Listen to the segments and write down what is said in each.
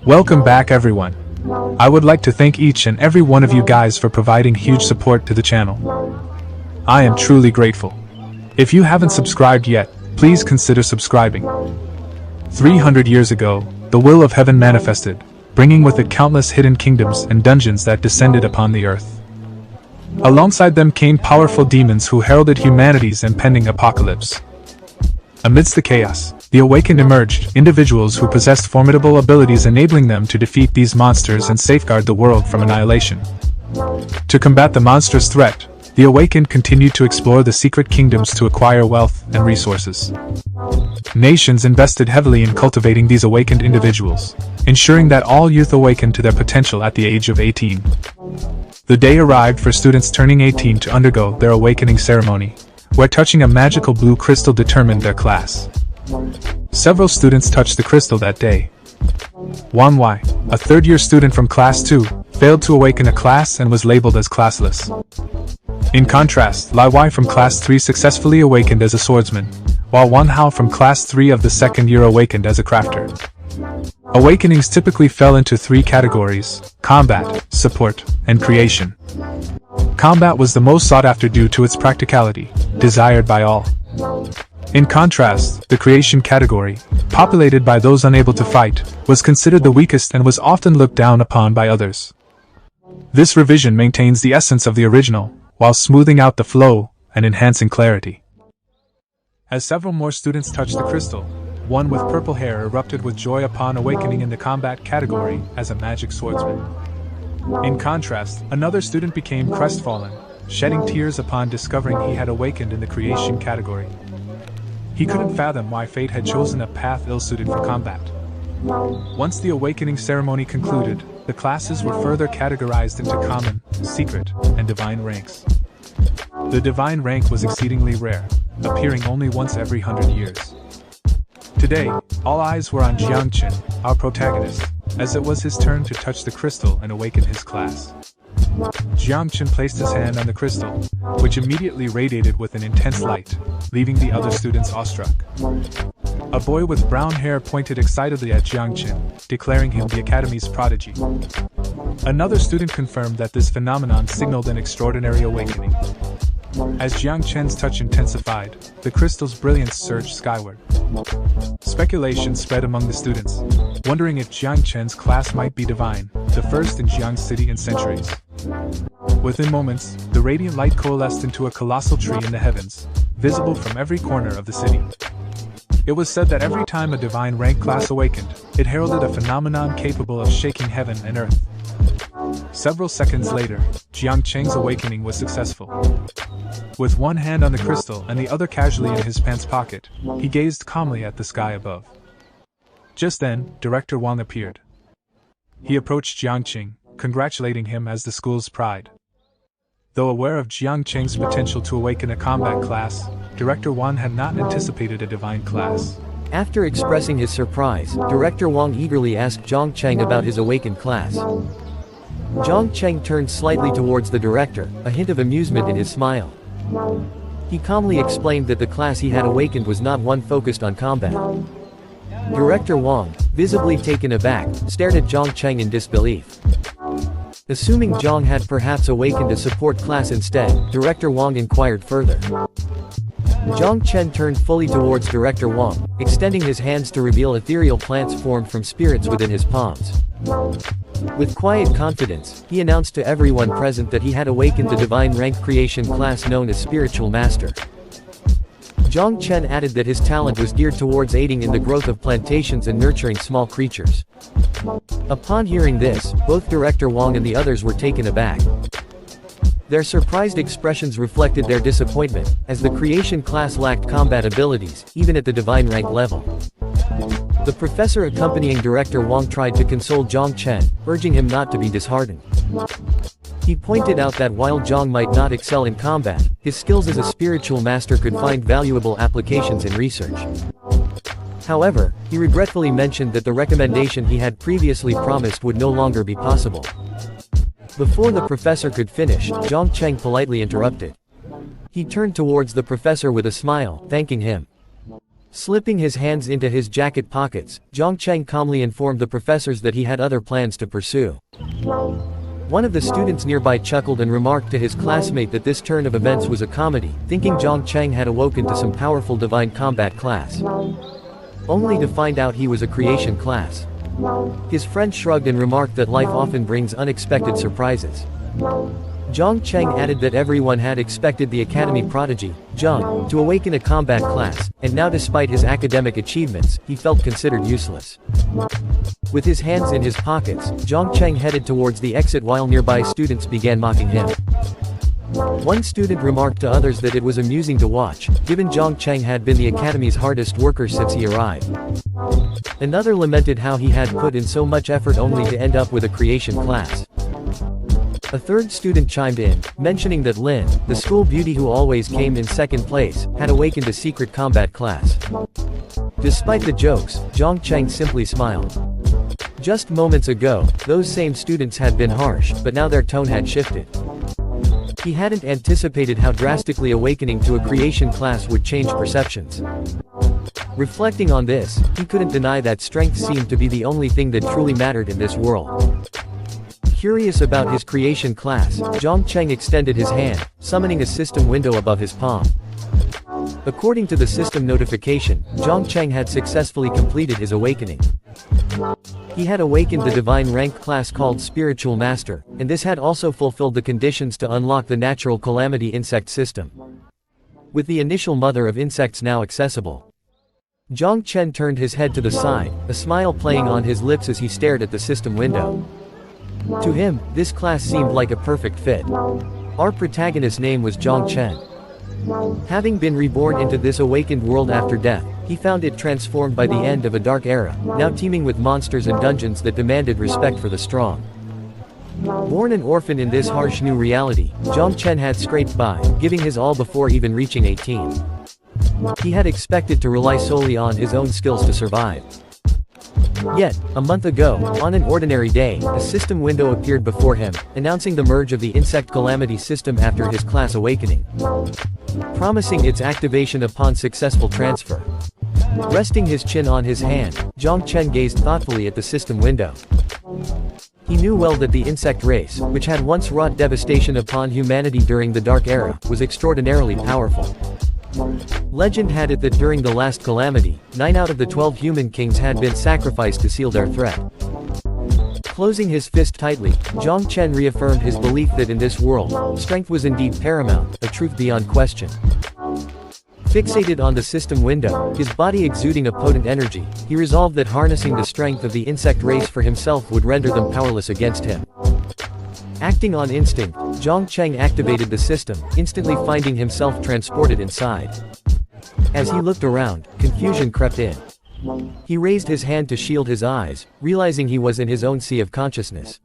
Welcome back everyone. I would like to thank each and every one of you guys for providing huge support to the channel. I am truly grateful. If you haven't subscribed yet, please consider subscribing. 300 years ago, the will of heaven manifested, bringing with it countless hidden kingdoms and dungeons that descended upon the earth. Alongside them came powerful demons who heralded humanity's impending apocalypse. Amidst the chaos, the awakened emerged, individuals who possessed formidable abilities enabling them to defeat these monsters and safeguard the world from annihilation. To combat the monstrous threat, the awakened continued to explore the secret kingdoms to acquire wealth and resources. Nations invested heavily in cultivating these awakened individuals, ensuring that all youth awakened to their potential at the age of 18. The day arrived for students turning 18 to undergo their awakening ceremony, where touching a magical blue crystal determined their class. Several students touched the crystal that day. Wang Wai, a third-year student from Class 2, failed to awaken a class and was labeled as classless. In contrast, Lai Wai from Class 3 successfully awakened as a swordsman, while Wan Hao from Class 3 of the second year awakened as a crafter. Awakenings typically fell into three categories: combat, support, and creation. Combat was the most sought after due to its practicality, desired by all. In contrast, the creation category, populated by those unable to fight, was considered the weakest and was often looked down upon by others. This revision maintains the essence of the original, while smoothing out the flow and enhancing clarity. As several more students touched the crystal, one with purple hair erupted with joy upon awakening in the combat category as a magic swordsman. In contrast, another student became crestfallen, shedding tears upon discovering he had awakened in the creation category. He couldn't fathom why fate had chosen a path ill-suited for combat. Once the awakening ceremony concluded, the classes were further categorized into common, secret, and divine ranks. The divine rank was exceedingly rare, appearing only once every 100 years. Today, all eyes were on Jiang Chen, our protagonist, as it was his turn to touch the crystal and awaken his class. Jiang Chen placed his hand on the crystal, which immediately radiated with an intense light, leaving the other students awestruck. A boy with brown hair pointed excitedly at Jiang Chen, declaring him the academy's prodigy. Another student confirmed that this phenomenon signaled an extraordinary awakening. As Jiang Chen's touch intensified, the crystal's brilliance surged skyward. Speculation spread among the students, wondering if Jiang Chen's class might be divine, the first in Jiang City in centuries. Within moments, the radiant light coalesced into a colossal tree in the heavens, visible from every corner of the city. It was said that every time a divine rank class awakened, it heralded a phenomenon capable of shaking heaven and earth. Several seconds later, Jiang Chen's awakening was successful. With one hand on the crystal and the other casually in his pants pocket, he gazed calmly at the sky above. Just then, Director Wang appeared. He approached Jiang Chen, congratulating him as the school's pride. Though aware of Jiang Chen's potential to awaken a combat class, Director Wang had not anticipated a divine class. After expressing his surprise, Director Wang eagerly asked Jiang Chen about his awakened class. Jiang Chen turned slightly towards the director, a hint of amusement in his smile. He calmly explained that the class he had awakened was not one focused on combat. Director Wang, visibly taken aback, stared at Jiang Chen in disbelief. Assuming Jiang had perhaps awakened a support class instead, Director Wang inquired further. Jiang Chen turned fully towards Director Wang, extending his hands to reveal ethereal plants formed from spirits within his palms. With quiet confidence, he announced to everyone present that he had awakened the divine rank creation class known as Spiritual Master. Jiang Chen added that his talent was geared towards aiding in the growth of plantations and nurturing small creatures. Upon hearing this, both Director Wang and the others were taken aback. Their surprised expressions reflected their disappointment, as the creation class lacked combat abilities, even at the divine rank level. The professor accompanying Director Wang tried to console Jiang Chen, urging him not to be disheartened. He pointed out that while Jiang might not excel in combat, his skills as a spiritual master could find valuable applications in research. However, he regretfully mentioned that the recommendation he had previously promised would no longer be possible. Before the professor could finish, Jiang Chen politely interrupted. He turned towards the professor with a smile, thanking him. Slipping his hands into his jacket pockets, Jiang Chen calmly informed the professors that he had other plans to pursue. One of the students nearby chuckled and remarked to his classmate that this turn of events was a comedy, thinking Jiang Chen had awoken to some powerful divine combat class. Only to find out he was a creation class. His friend shrugged and remarked that life often brings unexpected surprises. Jiang Chen added that everyone had expected the academy prodigy, Jiang, to awaken a combat class, and now despite his academic achievements, he felt considered useless. With his hands in his pockets, Jiang Chen headed towards the exit while nearby students began mocking him. One student remarked to others that it was amusing to watch, given Jiang Chen had been the academy's hardest worker since he arrived. Another lamented how he had put in so much effort only to end up with a creation class. A third student chimed in, mentioning that Lin, the school beauty who always came in second place, had awakened a secret combat class. Despite the jokes, Jiang Chen simply smiled. Just moments ago, those same students had been harsh, but now their tone had shifted. He hadn't anticipated how drastically awakening to a creation class would change perceptions. Reflecting on this, he couldn't deny that strength seemed to be the only thing that truly mattered in this world. Curious about his creation class, Jiang Chen extended his hand, summoning a system window above his palm. According to the system notification, Jiang Chen had successfully completed his awakening. He had awakened the divine rank class called Spiritual Master, and this had also fulfilled the conditions to unlock the natural calamity insect system. With the initial mother of insects now accessible, Jiang Chen turned his head to the side, a smile playing on his lips as he stared at the system window. To him, this class seemed like a perfect fit. Our protagonist's name was Jiang Chen. Having been reborn into this awakened world after death, he found it transformed by the end of a dark era, now teeming with monsters and dungeons that demanded respect for the strong. Born an orphan in this harsh new reality, Jiang Chen had scraped by, giving his all before even reaching 18. He had expected to rely solely on his own skills to survive. Yet, a month ago, on an ordinary day, a system window appeared before him, announcing the merge of the Insect Calamity System after his class awakening, promising its activation upon successful transfer. Resting his chin on his hand, Jiang Chen gazed thoughtfully at the system window. He knew well that the insect race, which had once wrought devastation upon humanity during the Dark Era, was extraordinarily powerful. Legend had it that during the last calamity, 9 out of the 12 human kings had been sacrificed to seal their threat. Closing his fist tightly, Jiang Chen reaffirmed his belief that in this world, strength was indeed paramount, a truth beyond question. Fixated on the system window, his body exuding a potent energy, he resolved that harnessing the strength of the insect race for himself would render them powerless against him. Acting on instinct, Jiang Chen activated the system, instantly finding himself transported inside. As he looked around, confusion crept in. He raised his hand to shield his eyes, realizing he was in his own sea of consciousness.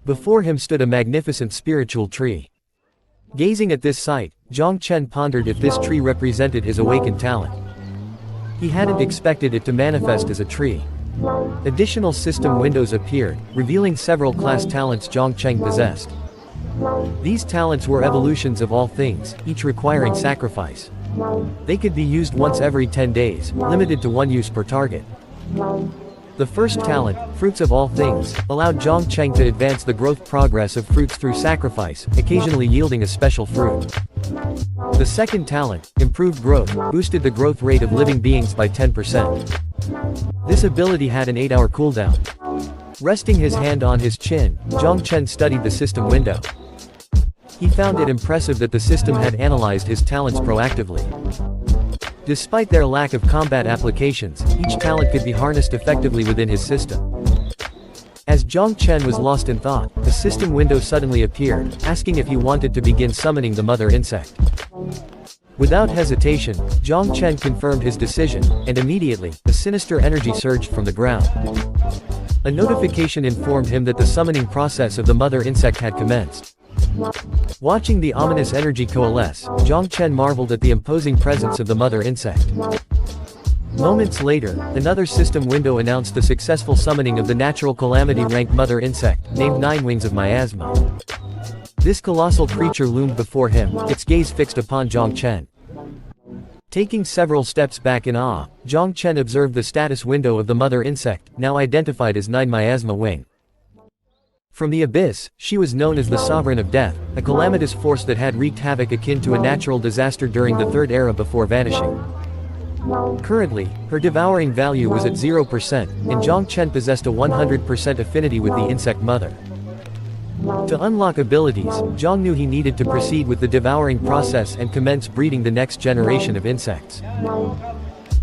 Before him stood a magnificent spiritual tree. Gazing at this sight, Jiang Chen pondered if this tree represented his awakened talent. He hadn't expected it to manifest as a tree. Additional system windows appeared, revealing several class talents Jiang Chen possessed. These talents were evolutions of all things, each requiring sacrifice. They could be used once every 10 days, limited to 1 use per target. The first talent, Fruits of All Things, allowed Jiang Chen to advance the growth progress of fruits through sacrifice, occasionally yielding a special fruit. The second talent, Improved Growth, boosted the growth rate of living beings by 10%. This ability had an 8-hour cooldown. Resting his hand on his chin, Jiang Chen studied the system window. He found it impressive that the system had analyzed his talents proactively. Despite their lack of combat applications, each talent could be harnessed effectively within his system. As Jiang Chen was lost in thought, the system window suddenly appeared, asking if he wanted to begin summoning the mother insect. Without hesitation, Jiang Chen confirmed his decision, and immediately, a sinister energy surged from the ground. A notification informed him that the summoning process of the mother insect had commenced. Watching the ominous energy coalesce, Jiang Chen marveled at the imposing presence of the mother insect. Moments later, another system window announced the successful summoning of the natural calamity rank mother insect, named 9 Wings of Miasma. This colossal creature loomed before him, its gaze fixed upon Jiang Chen. Taking several steps back in awe, Jiang Chen observed the status window of the mother insect, now identified as 9 miasma wing. From the abyss, she was known as the Sovereign of Death, a calamitous force that had wreaked havoc akin to a natural disaster during the Third Era before vanishing. Currently, her devouring value was at 0%, and Jiang Chen possessed a 100% affinity with the insect mother. To unlock abilities, Jiang knew he needed to proceed with the devouring process and commence breeding the next generation of insects.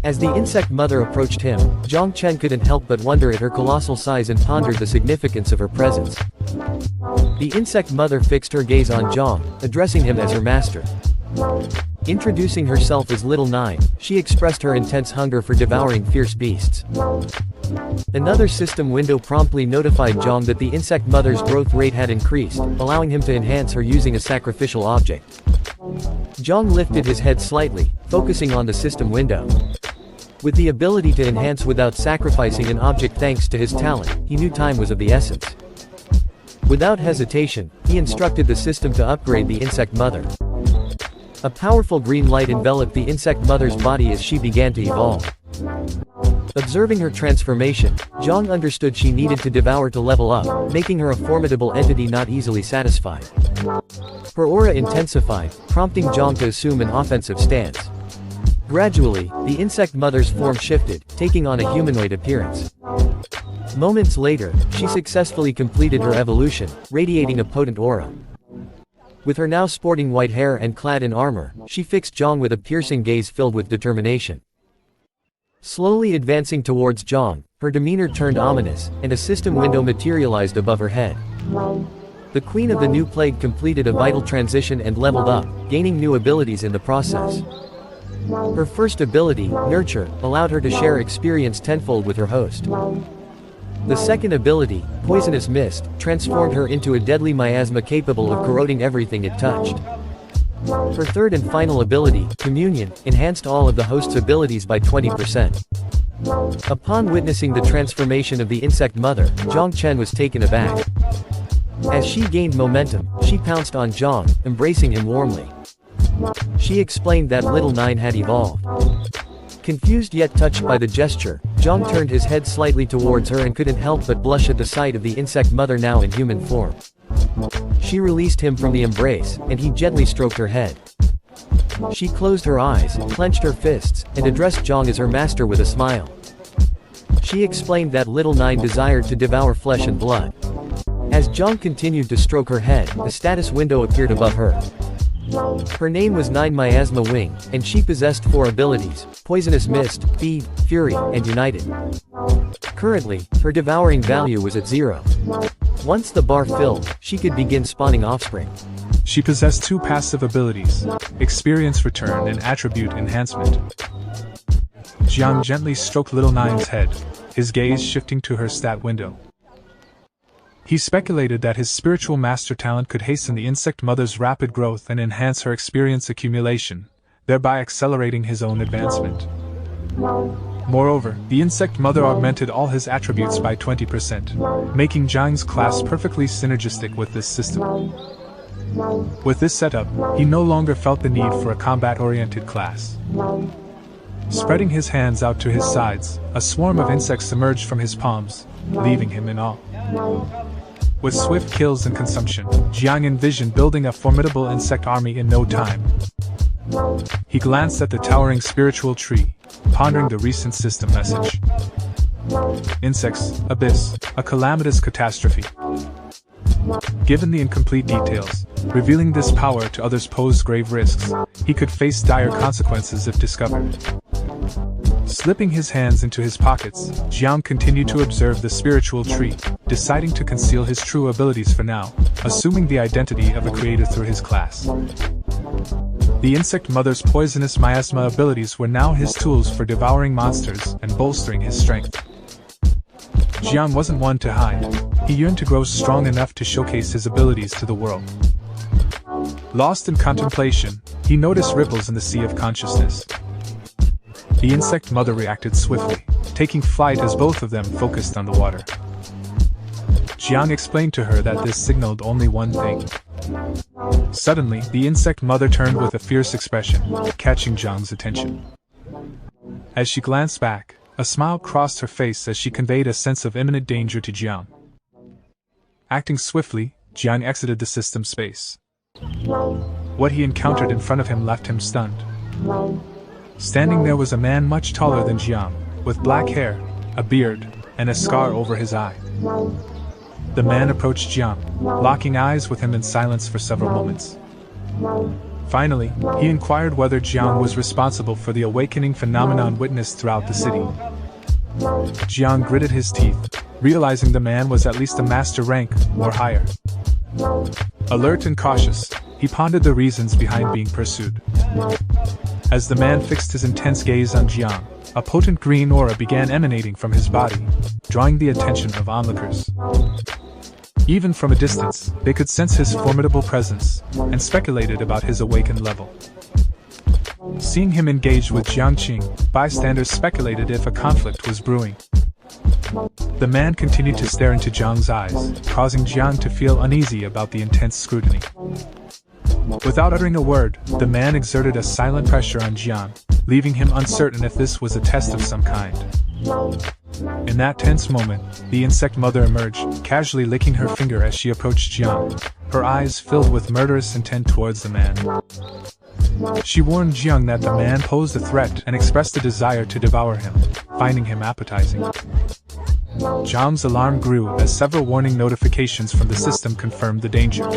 As the insect mother approached him, Jiang Chen couldn't help but wonder at her colossal size and pondered the significance of her presence. The insect mother fixed her gaze on Jiang, addressing him as her master. Introducing herself as Little Nine, she expressed her intense hunger for devouring fierce beasts. Another system window promptly notified Jiang that the insect mother's growth rate had increased, allowing him to enhance her using a sacrificial object. Jiang lifted his head slightly, focusing on the system window. With the ability to enhance without sacrificing an object thanks to his talent, he knew time was of the essence. Without hesitation, he instructed the system to upgrade the insect mother. A powerful green light enveloped the insect mother's body as she began to evolve. Observing her transformation, Jiang understood she needed to devour to level up, making her a formidable entity not easily satisfied. Her aura intensified, prompting Jiang to assume an offensive stance. Gradually, the insect mother's form shifted, taking on a humanoid appearance. Moments later, she successfully completed her evolution, radiating a potent aura. With her now sporting white hair and clad in armor, she fixed Jiang with a piercing gaze filled with determination. Slowly advancing towards Jiang, her demeanor turned ominous, and a system window materialized above her head. The Queen of the New Plague completed a vital transition and leveled up, gaining new abilities in the process. Her first ability, Nurture, allowed her to share experience tenfold with her host. The second ability, Poisonous Mist, transformed her into a deadly miasma capable of corroding everything it touched. Her third and final ability, Communion, enhanced all of the host's abilities by 20%. Upon witnessing the transformation of the insect mother, Jiang Chen was taken aback. As she gained momentum, she pounced on Jiang, embracing him warmly. She explained that Little Nine had evolved. Confused yet touched by the gesture, Jiang turned his head slightly towards her and couldn't help but blush at the sight of the insect mother now in human form. She released him from the embrace, and he gently stroked her head. She closed her eyes, clenched her fists, and addressed Jiang as her master with a smile. She explained that Little Nine desired to devour flesh and blood. As Jiang continued to stroke her head, a status window appeared above her. Her name was 9 Miasma Wing, and she possessed 4 abilities: Poisonous Mist, Feed, Fury, and United. Currently, her devouring value was at 0. Once the bar filled, she could begin spawning offspring. She possessed 2 passive abilities: Experience Return and Attribute Enhancement. Jiang gently stroked Little Nine's head, his gaze shifting to her stat window. He speculated that his spiritual master talent could hasten the insect mother's rapid growth and enhance her experience accumulation, thereby accelerating his own advancement. Moreover, the insect mother augmented all his attributes by 20%, making Jiang's class perfectly synergistic with this system. With this setup, he no longer felt the need for a combat-oriented class. Spreading his hands out to his sides, a swarm of insects emerged from his palms, leaving him in awe. With swift kills and consumption, Jiang envisioned building a formidable insect army in no time. He glanced at the towering spiritual tree, pondering the recent system message. Insects, Abyss, a calamitous catastrophe. Given the incomplete details, revealing this power to others posed grave risks. He could face dire consequences if discovered. Slipping his hands into his pockets, Jiang continued to observe the spiritual tree, deciding to conceal his true abilities for now, assuming the identity of a creator through his class. The insect mother's poisonous miasma abilities were now his tools for devouring monsters and bolstering his strength. Jiang wasn't one to hide. He yearned to grow strong enough to showcase his abilities to the world. Lost in contemplation, he noticed ripples in the sea of consciousness. The insect mother reacted swiftly, taking flight as both of them focused on the water. Jiang explained to her that this signaled only one thing. Suddenly, the insect mother turned with a fierce expression, catching Jiang's attention. As she glanced back, a smile crossed her face as she conveyed a sense of imminent danger to Jiang. Acting swiftly, Jiang exited the system space. What he encountered in front of him left him stunned. Standing there was a man much taller than Jiang, with black hair, a beard, and a scar over his eye. The man approached Jiang, locking eyes with him in silence for several moments. Finally, he inquired whether Jiang was responsible for the awakening phenomenon witnessed throughout the city. Jiang gritted his teeth, realizing the man was at least a master rank or higher. Alert and cautious, he pondered the reasons behind being pursued. As the man fixed his intense gaze on Jiang, a potent green aura began emanating from his body, drawing the attention of onlookers. Even from a distance, they could sense his formidable presence, and speculated about his awakened level. Seeing him engaged with Jiang Chen, bystanders speculated if a conflict was brewing. The man continued to stare into Jiang's eyes, causing Jiang to feel uneasy about the intense scrutiny. Without uttering a word, the man exerted a silent pressure on Jiang, leaving him uncertain if this was a test of some kind. In that tense moment, the insect mother emerged, casually licking her finger as she approached Jiang, her eyes filled with murderous intent towards the man. She warned Jiang that the man posed a threat and expressed a desire to devour him, finding him appetizing. Jiang's alarm grew as several warning notifications from the system confirmed the danger.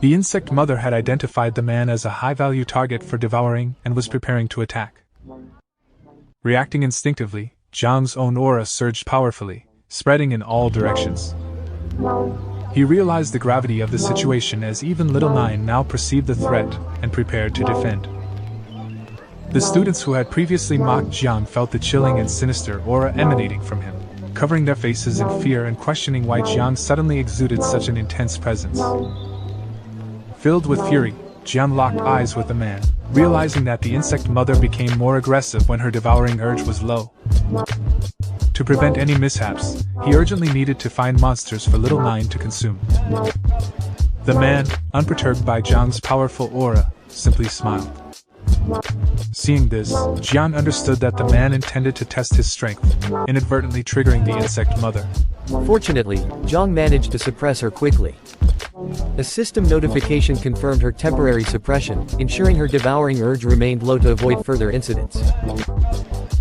The insect mother had identified the man as a high-value target for devouring and was preparing to attack. Reacting instinctively, Jiang's own aura surged powerfully, spreading in all directions. He realized the gravity of the situation as even Little Nine now perceived the threat and prepared to defend. The students who had previously mocked Jiang felt the chilling and sinister aura emanating from him, covering their faces in fear and questioning why Jiang suddenly exuded such an intense presence. Filled with fury, Jiang locked eyes with the man, realizing that the insect mother became more aggressive when her devouring urge was low. To prevent any mishaps, he urgently needed to find monsters for Little Nine to consume. The man, unperturbed by Jiang's powerful aura, simply smiled. Seeing this, Jiang understood that the man intended to test his strength, inadvertently triggering the insect mother. Fortunately, Jiang managed to suppress her quickly. A system notification confirmed her temporary suppression, ensuring her devouring urge remained low to avoid further incidents.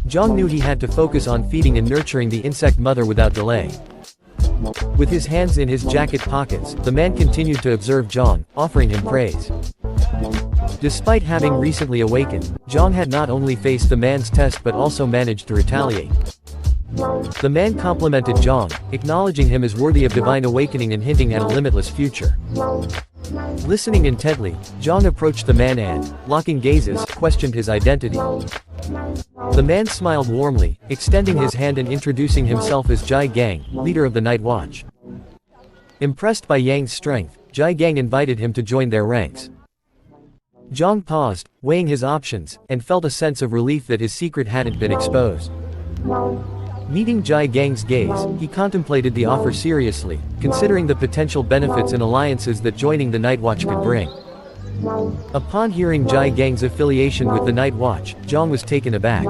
Jiang knew he had to focus on feeding and nurturing the insect mother without delay. With his hands in his jacket pockets, the man continued to observe Jiang, offering him praise. Despite having recently awakened, Jiang had not only faced the man's test but also managed to retaliate. The man complimented Jiang, acknowledging him as worthy of divine awakening and hinting at a limitless future. Listening intently, Jiang approached the man and, locking gazes, questioned his identity. The man smiled warmly, extending his hand and introducing himself as Jai Gang, leader of the Night Watch. Impressed by Yang's strength, Jai Gang invited him to join their ranks. Jiang paused, weighing his options, and felt a sense of relief that his secret hadn't been exposed. Meeting Jai Gang's gaze, he contemplated the offer seriously, considering the potential benefits and alliances that joining the Night Watch could bring. Upon hearing Jai Gang's affiliation with the Night Watch, Jiang was taken aback.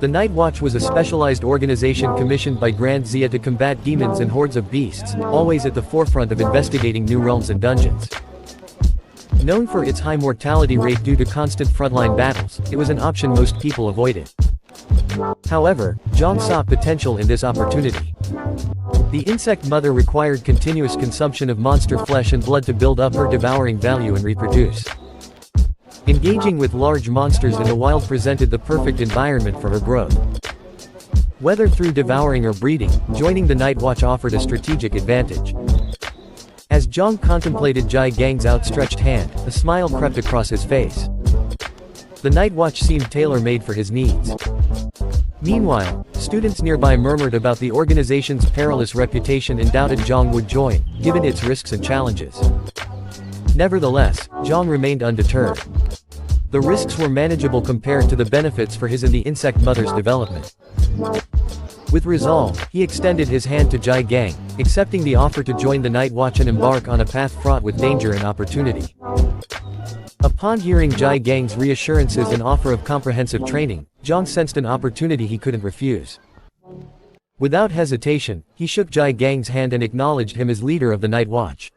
The Night Watch was a specialized organization commissioned by Grand Zia to combat demons and hordes of beasts, always at the forefront of investigating new realms and dungeons. Known for its high mortality rate due to constant frontline battles, it was an option most people avoided. However, Jiang saw potential in this opportunity. The insect mother required continuous consumption of monster flesh and blood to build up her devouring value and reproduce. Engaging with large monsters in the wild presented the perfect environment for her growth. Whether through devouring or breeding, joining the Night Watch offered a strategic advantage. As Jiang contemplated Jai Gang's outstretched hand, a smile crept across his face. The Night Watch seemed tailor-made for his needs. Meanwhile, students nearby murmured about the organization's perilous reputation and doubted Jiang would join, given its risks and challenges. Nevertheless, Jiang remained undeterred. The risks were manageable compared to the benefits for his and the insect mother's development. With resolve, he extended his hand to Jai Gang, accepting the offer to join the Night Watch and embark on a path fraught with danger and opportunity. Upon hearing Jai Gang's reassurances and offer of comprehensive training, Jiang sensed an opportunity he couldn't refuse. Without hesitation, he shook Jai Gang's hand and acknowledged him as leader of the Night Watch.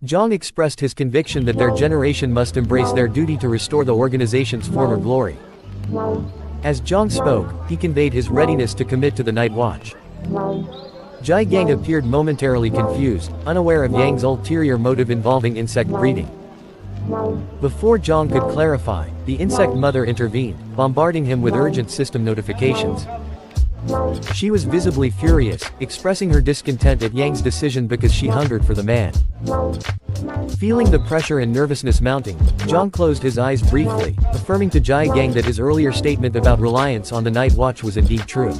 Jiang expressed his conviction that their generation must embrace their duty to restore the organization's former glory. As Jiang spoke, he conveyed his readiness to commit to the Night Watch. Jai Gang appeared momentarily confused, unaware of Yang's ulterior motive involving insect breeding. Before Jiang could clarify, the insect mother intervened, bombarding him with urgent system notifications. She was visibly furious, expressing her discontent at Yang's decision because she hungered for the man. Feeling the pressure and nervousness mounting, Jiang closed his eyes briefly, affirming to Jai Gang that his earlier statement about reliance on the Night Watch was indeed true.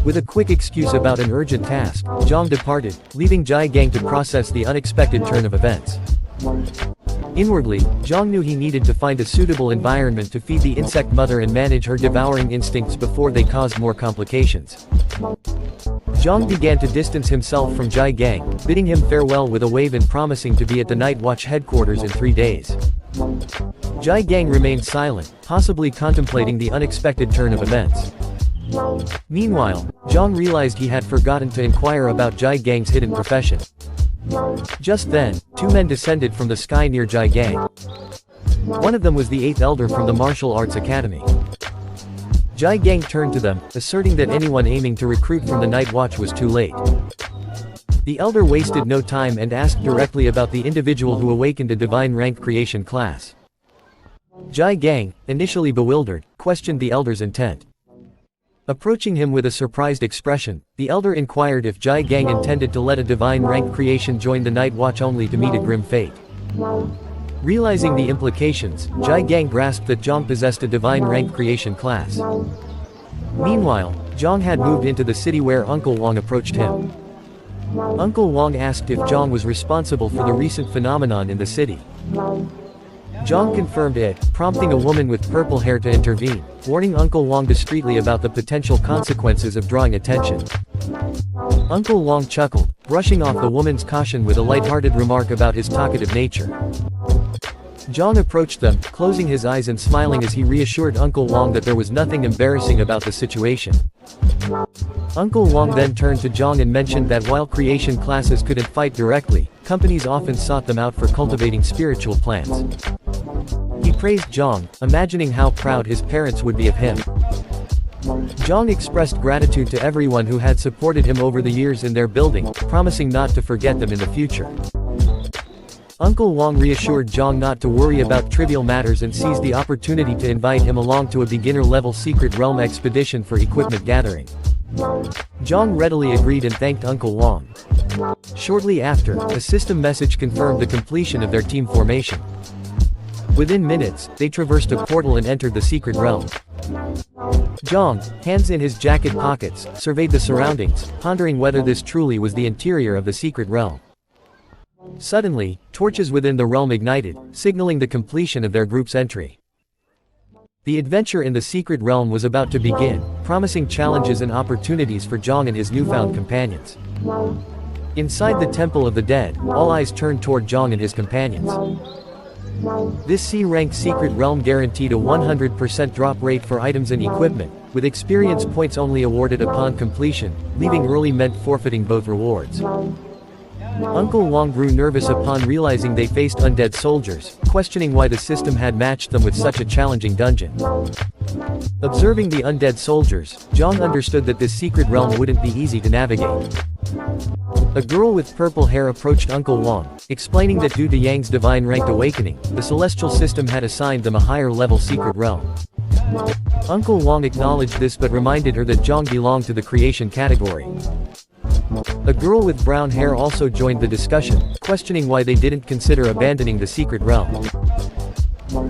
With a quick excuse about an urgent task, Jiang departed, leaving Jai Gang to process the unexpected turn of events. Inwardly, Jiang knew he needed to find a suitable environment to feed the insect mother and manage her devouring instincts before they caused more complications. Jiang began to distance himself from Jai Gang, bidding him farewell with a wave and promising to be at the Night Watch headquarters in 3 days. Jai Gang remained silent, possibly contemplating the unexpected turn of events. Meanwhile, Jiang realized he had forgotten to inquire about Jai Gang's hidden profession. Just then, 2 men descended from the sky near Jai Gang. One of them was the 8th elder from the martial arts academy. Jai Gang turned to them, asserting that anyone aiming to recruit from the Night Watch was too late. The elder wasted no time and asked directly about the individual who awakened a divine rank creation class. Jai Gang, initially bewildered, questioned the elder's intent. Approaching him with a surprised expression, the elder inquired if Jai Gang intended to let a divine rank creation join the Night Watch only to meet a grim fate. Realizing the implications, Jai Gang grasped that Jiang possessed a divine rank creation class. Meanwhile, Jiang had moved into the city where Uncle Wang approached him. Uncle Wang asked if Jiang was responsible for the recent phenomenon in the city. Jiang confirmed it, prompting a woman with purple hair to intervene, warning Uncle Wang discreetly about the potential consequences of drawing attention. Uncle Wang chuckled, brushing off the woman's caution with a light-hearted remark about his talkative nature. Jiang approached them, closing his eyes and smiling as he reassured Uncle Wang that there was nothing embarrassing about the situation. Uncle Wang then turned to Jiang and mentioned that while creation classes couldn't fight directly, companies often sought them out for cultivating spiritual plants. He praised Jiang, imagining how proud his parents would be of him. Jiang expressed gratitude to everyone who had supported him over the years in their building, promising not to forget them in the future. Uncle Wang reassured Jiang not to worry about trivial matters and seized the opportunity to invite him along to a beginner-level secret realm expedition for equipment gathering. Jiang readily agreed and thanked Uncle Wang. Shortly after, a system message confirmed the completion of their team formation. Within minutes, they traversed a portal and entered the secret realm. Jiang, hands in his jacket pockets, surveyed the surroundings, pondering whether this truly was the interior of the secret realm. Suddenly, torches within the realm ignited, signaling the completion of their group's entry. The adventure in the secret realm was about to begin, promising challenges and opportunities for Jiang and his newfound companions. Inside the Temple of the Dead, all eyes turned toward Jiang and his companions. This C-rank secret realm guaranteed a 100% drop rate for items and equipment, with experience points only awarded upon completion, leaving early meant forfeiting both rewards. Uncle Wang grew nervous upon realizing they faced undead soldiers, questioning why the system had matched them with such a challenging dungeon. Observing the undead soldiers, Jiang understood that this secret realm wouldn't be easy to navigate. A girl with purple hair approached Uncle Wang, explaining that due to Yang's divine ranked awakening, the celestial system had assigned them a higher-level secret realm. Uncle Wang acknowledged this but reminded her that Jiang belonged to the creation category. A girl with brown hair also joined the discussion, questioning why they didn't consider abandoning the secret realm.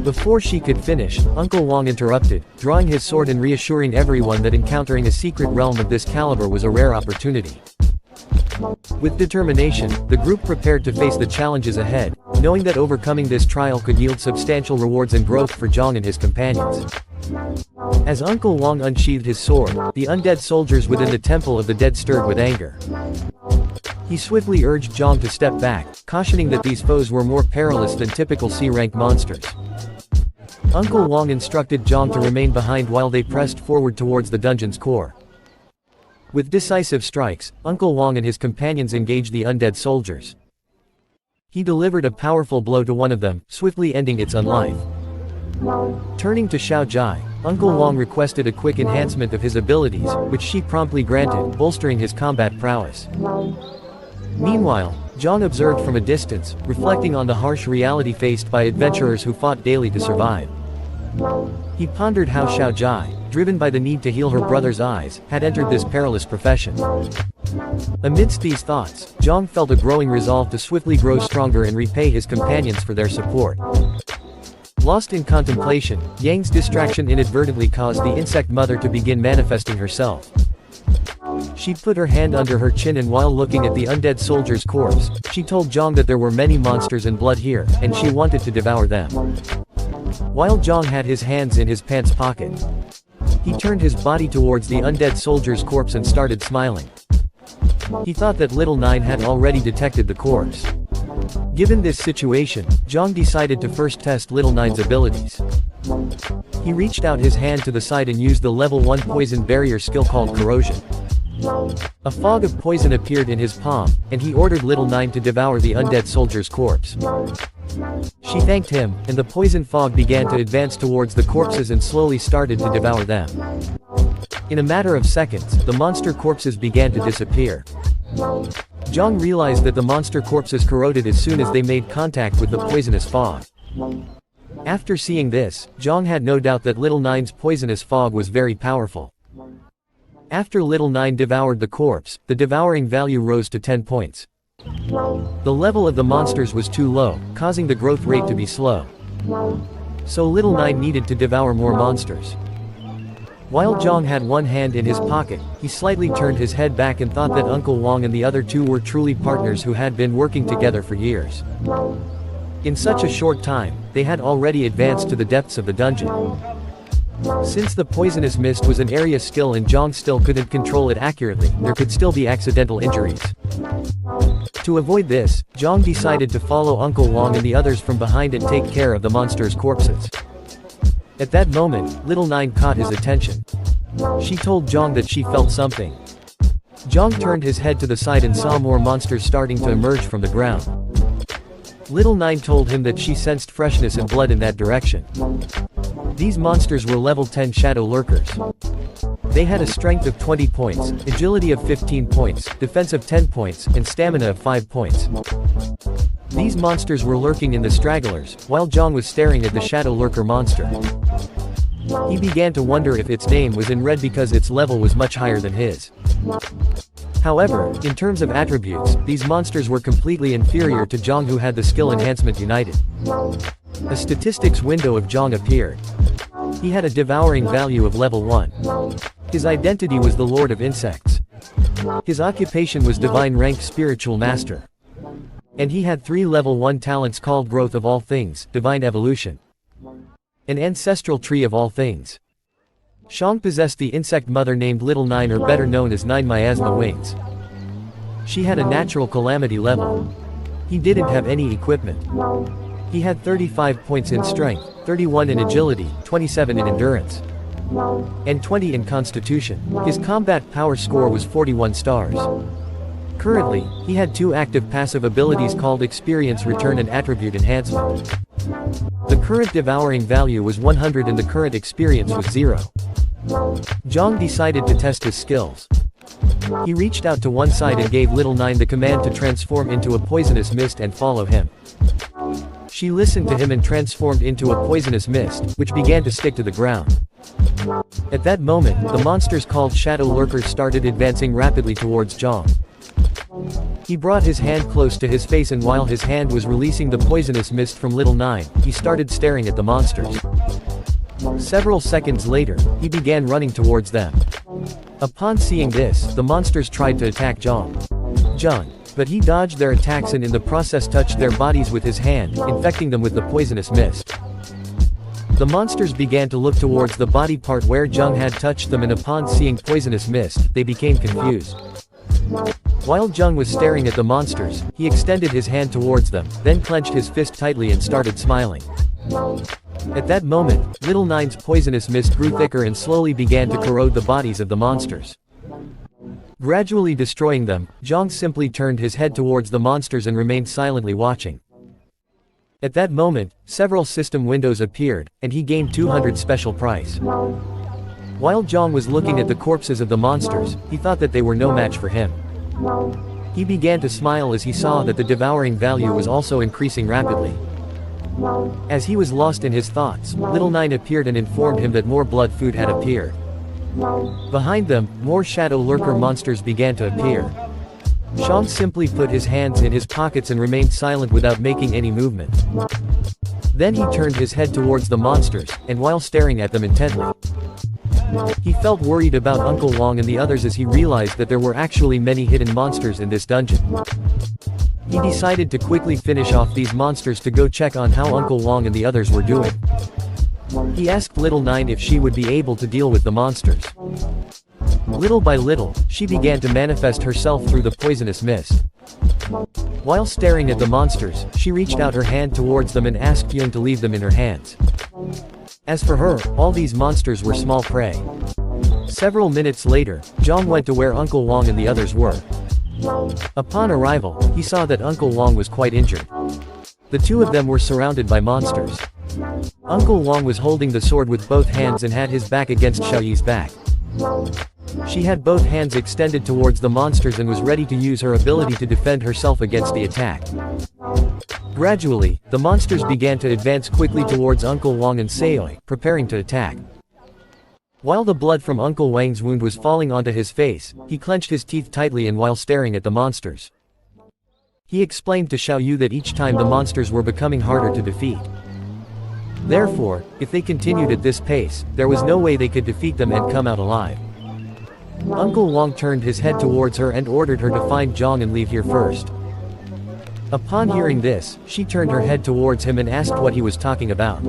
Before she could finish, Uncle Wang interrupted, drawing his sword and reassuring everyone that encountering a secret realm of this caliber was a rare opportunity. With determination, the group prepared to face the challenges ahead, knowing that overcoming this trial could yield substantial rewards and growth for Jiang and his companions. As Uncle Wong unsheathed his sword, the undead soldiers within the temple of the dead stirred with anger. He swiftly urged Jiang to step back, cautioning that these foes were more perilous than typical C-rank monsters. Uncle Wong instructed Jiang to remain behind while they pressed forward towards the dungeon's core. With decisive strikes, Uncle Wong and his companions engaged the undead soldiers. He delivered a powerful blow to one of them, swiftly ending its unlife. Turning to Xiao Jai, Uncle Wong requested a quick enhancement of his abilities, which she promptly granted, bolstering his combat prowess. Meanwhile, Jiang observed from a distance, reflecting on the harsh reality faced by adventurers who fought daily to survive. He pondered how Xiao Jai, driven by the need to heal her brother's eyes, had entered this perilous profession. Amidst these thoughts, Jiang felt a growing resolve to swiftly grow stronger and repay his companions for their support. Lost in contemplation, Yang's distraction inadvertently caused the insect mother to begin manifesting herself. She put her hand under her chin and while looking at the undead soldier's corpse, she told Jiang that there were many monsters and blood here, and she wanted to devour them. While Jiang had his hands in his pants pocket, he turned his body towards the undead soldier's corpse and started smiling. He thought that Little Nine had already detected the corpse. Given this situation, Jiang decided to first test Little Nine's abilities. He reached out his hand to the side and used the level 1 poison barrier skill called Corrosion. A fog of poison appeared in his palm, and he ordered Little Nine to devour the undead soldier's corpse. She thanked him, and the poison fog began to advance towards the corpses and slowly started to devour them. In a matter of seconds, the monster corpses began to disappear. Jiang realized that the monster corpses corroded as soon as they made contact with the poisonous fog. After seeing this, Jiang had no doubt that Little Nine's poisonous fog was very powerful. After Little Nine devoured the corpse, the devouring value rose to 10 points. The level of the monsters was too low, causing the growth rate to be slow. So Little Nine needed to devour more monsters. While Jiang had one hand in his pocket, he slightly turned his head back and thought that Uncle Wong and the other two were truly partners who had been working together for years. In such a short time, they had already advanced to the depths of the dungeon. Since the poisonous mist was an area skill and Jiang still couldn't control it accurately, there could still be accidental injuries. To avoid this, Jiang decided to follow Uncle Wong and the others from behind and take care of the monsters' corpses. At that moment, Little Nine caught his attention. She told Jiang that she felt something. Jiang turned his head to the side and saw more monsters starting to emerge from the ground. Little Nine told him that she sensed freshness and blood in that direction. These monsters were level 10 shadow lurkers. They had a strength of 20 points, agility of 15 points, defense of 10 points, and stamina of 5 points. These monsters were lurking in the stragglers, while Jiang was staring at the shadow lurker monster. He began to wonder if its name was in red because its level was much higher than his. However, in terms of attributes, these monsters were completely inferior to Jiang, who had the skill enhancement united. A statistics window of Jiang appeared. He had a devouring value of level 1. His identity was the Lord of Insects. His occupation was divine rank spiritual master. And he had 3 level 1 talents called Growth of All Things, Divine Evolution, an ancestral tree of all things. Shang possessed the insect mother named Little Nine, or better known as 9 miasma wings. She had a natural calamity level. He didn't have any equipment. He had 35 points in strength, 31 in agility, 27 in endurance, and 20 in constitution. His combat power score was 41 stars. Currently, he had 2 active passive abilities called Experience Return and Attribute Enhancement. The current devouring value was 100 and the current experience was 0. Jiang decided to test his skills. He reached out to one side and gave Little Nine the command to transform into a poisonous mist and follow him. She listened to him and transformed into a poisonous mist, which began to stick to the ground. At that moment, the monsters called shadow lurkers started advancing rapidly towards Jiang. He brought his hand close to his face, and while his hand was releasing the poisonous mist from Little Nine, he started staring at the monsters. Several seconds later, he began running towards them. Upon seeing this, the monsters tried to attack Jiang. But he dodged their attacks and in the process touched their bodies with his hand, infecting them with the poisonous mist. The monsters began to look towards the body part where Jiang had touched them, and upon seeing poisonous mist, they became confused. While Jiang was staring at the monsters, he extended his hand towards them, then clenched his fist tightly and started smiling. At that moment, Little Nine's poisonous mist grew thicker and slowly began to corrode the bodies of the monsters. Gradually destroying them, Jiang simply turned his head towards the monsters and remained silently watching. At that moment, several system windows appeared, and he gained 200 special price. While Jiang was looking at the corpses of the monsters, he thought that they were no match for him. He began to smile as he saw that the devouring value was also increasing rapidly. As he was lost in his thoughts, Little Nine appeared and informed him that more blood food had appeared. Behind them, more shadow lurker monsters began to appear. Jiang simply put his hands in his pockets and remained silent without making any movement. Then he turned his head towards the monsters, and while staring at them intently, he felt worried about Uncle Wong and the others as he realized that there were actually many hidden monsters in this dungeon. He decided to quickly finish off these monsters to go check on how Uncle Wong and the others were doing. He asked Little Nine if she would be able to deal with the monsters. Little by little, she began to manifest herself through the poisonous mist. While staring at the monsters, she reached out her hand towards them and asked Yun to leave them in her hands. As for her, all these monsters were small prey. Several minutes later, Jiang went to where Uncle Wong and the others were. Upon arrival, he saw that Uncle Wong was quite injured. The two of them were surrounded by monsters. Uncle Wong was holding the sword with both hands and had his back against Xiaoyi's back. She had both hands extended towards the monsters and was ready to use her ability to defend herself against the attack. Gradually, the monsters began to advance quickly towards Uncle Wong and Xiaoyi, preparing to attack. While the blood from Uncle Wang's wound was falling onto his face, he clenched his teeth tightly and while staring at the monsters, he explained to Xiaoyu that each time the monsters were becoming harder to defeat. Therefore, if they continued at this pace, there was no way they could defeat them and come out alive. Uncle Wong turned his head towards her and ordered her to find Jiang and leave here first. Upon hearing this, she turned her head towards him and asked what he was talking about.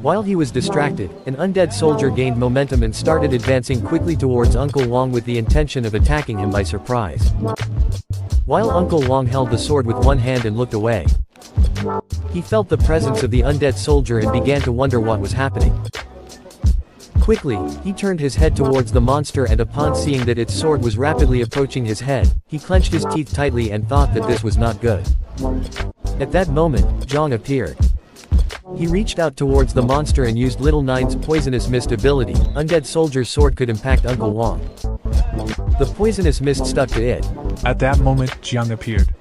While he was distracted, an undead soldier gained momentum and started advancing quickly towards Uncle Wong with the intention of attacking him by surprise. While Uncle Wong held the sword with one hand and looked away, he felt the presence of the undead soldier and began to wonder what was happening. Quickly, he turned his head towards the monster and upon seeing that its sword was rapidly approaching his head, he clenched his teeth tightly and thought that this was not good. At that moment, Jiang appeared. He reached out towards the monster and used Little Nine's poisonous mist ability. Undead soldier's sword could impact Uncle Wong. The poisonous mist stuck to it. At that moment, Jiang appeared.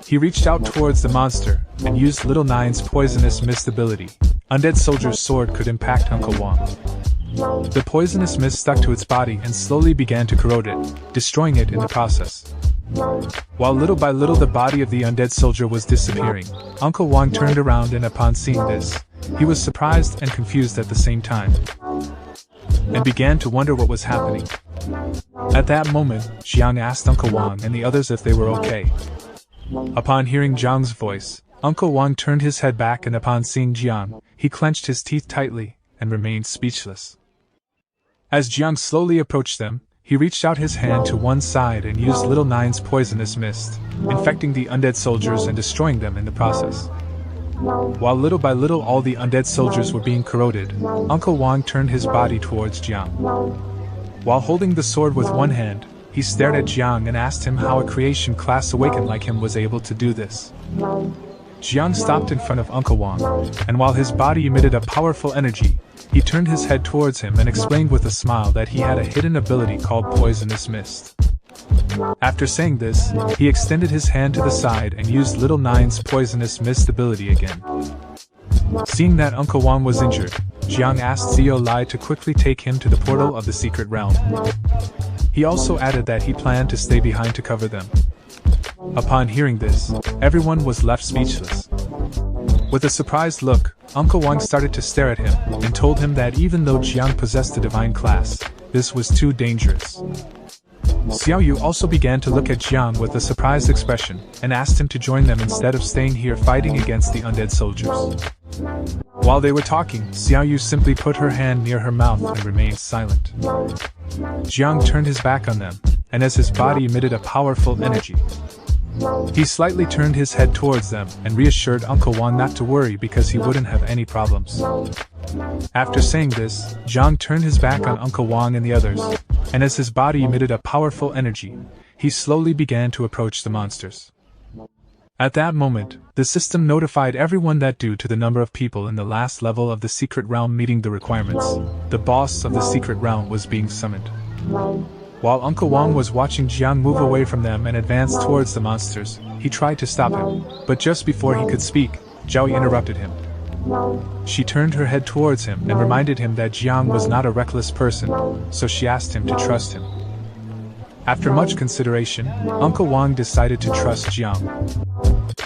He reached out towards the monster, and used Little Nine's poisonous mist ability. Undead soldier's sword could impact Uncle Wong. The poisonous mist stuck to its body and slowly began to corrode it, destroying it in the process. While little by little the body of the undead soldier was disappearing, Uncle Wong turned around and upon seeing this, he was surprised and confused at the same time, and began to wonder what was happening. At that moment, Jiang asked Uncle Wong and the others if they were okay. Upon hearing Jiang's voice, Uncle Wong turned his head back and upon seeing Jiang, he clenched his teeth tightly, and remained speechless. As Jiang slowly approached them, he reached out his hand to one side and used Little Nine's poisonous mist, infecting the undead soldiers and destroying them in the process. While little by little all the undead soldiers were being corroded, Uncle Wong turned his body towards Jiang. While holding the sword with one hand, he stared at Jiang and asked him how a creation class awakened like him was able to do this. Jiang stopped in front of Uncle Wong, and while his body emitted a powerful energy, he turned his head towards him and explained with a smile that he had a hidden ability called Poisonous Mist. After saying this, he extended his hand to the side and used Little Nine's Poisonous Mist ability again. Seeing that Uncle Wong was injured, Jiang asked Zio Lai to quickly take him to the portal of the secret realm. He also added that he planned to stay behind to cover them. Upon hearing this, everyone was left speechless. With a surprised look, Uncle Wong started to stare at him, and told him that even though Jiang possessed a divine class, this was too dangerous. Xiao Yu also began to look at Jiang with a surprised expression, and asked him to join them instead of staying here fighting against the undead soldiers. While they were talking, Xiaoyu simply put her hand near her mouth and remained silent. Jiang turned his back on them, and as his body emitted a powerful energy, he slightly turned his head towards them and reassured Uncle Wang not to worry because he wouldn't have any problems. After saying this, Jiang turned his back on Uncle Wang and the others, and as his body emitted a powerful energy, he slowly began to approach the monsters. At that moment, the system notified everyone that due to the number of people in the last level of the secret realm meeting the requirements, the boss of the secret realm was being summoned. While Uncle Wang was watching Jiang move away from them and advance towards the monsters, he tried to stop him, but just before he could speak, Zhaoyi interrupted him. She turned her head towards him and reminded him that Jiang was not a reckless person, so she asked him to trust him. After much consideration, Uncle Wang decided to trust Jiang.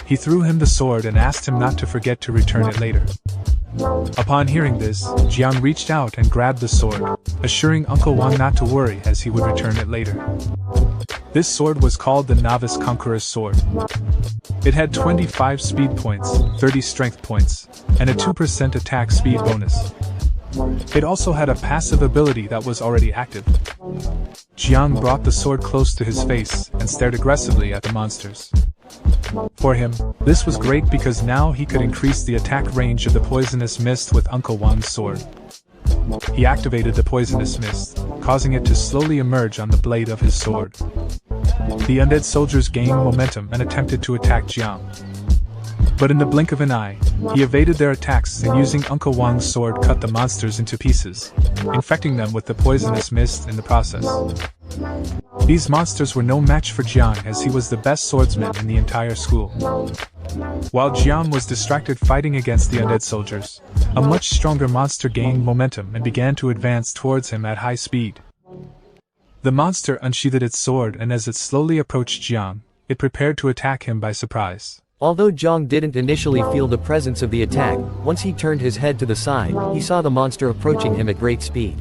He threw him the sword and asked him not to forget to return it later. Upon hearing this, Jiang reached out and grabbed the sword, assuring Uncle Wang not to worry as he would return it later. This sword was called the Novice Conqueror's Sword. It had 25 speed points, 30 strength points, and a 2% attack speed bonus. It also had a passive ability that was already active. Jiang brought the sword close to his face and stared aggressively at the monsters. For him, this was great because now he could increase the attack range of the poisonous mist with Uncle Wang's sword. He activated the poisonous mist, causing it to slowly emerge on the blade of his sword. The undead soldiers gained momentum and attempted to attack Jiang. But in the blink of an eye, he evaded their attacks and using Uncle Wang's sword cut the monsters into pieces, infecting them with the poisonous mist in the process. These monsters were no match for Jiang as he was the best swordsman in the entire school. While Jiang was distracted fighting against the undead soldiers, a much stronger monster gained momentum and began to advance towards him at high speed. The monster unsheathed its sword and as it slowly approached Jiang, it prepared to attack him by surprise. Although Jiang didn't initially feel the presence of the attack, once he turned his head to the side, he saw the monster approaching him at great speed.